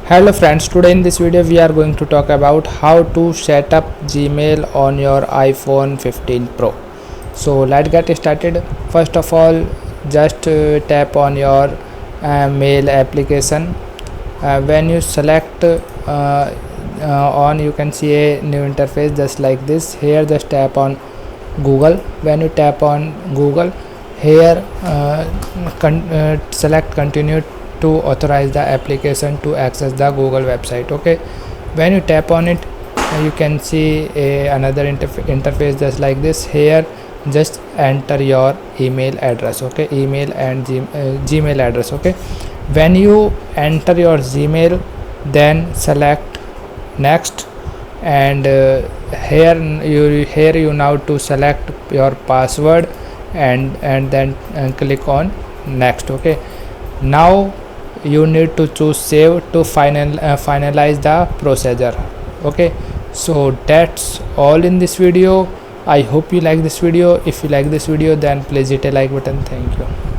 Hello friends, today in this video we are going to talk about how to set up Gmail on your iPhone 15 Pro. So let's get started. First of all, just tap on your mail application. When you select on, you can see a new interface just like this. Here just tap on Google. When you tap on Google, here select continue to authorize the application to access the Google website. Okay, when you tap on it, you can see another interface just like this. Here just enter your email address. Okay, email and Gmail address. Okay, when you enter your Gmail, then select next, and here you now to select your password and then click on next. Okay, now you need to choose save to finalize the procedure. Okay, so that's all in this video. I hope you like this video. If you like this video, then please hit a like button. Thank you.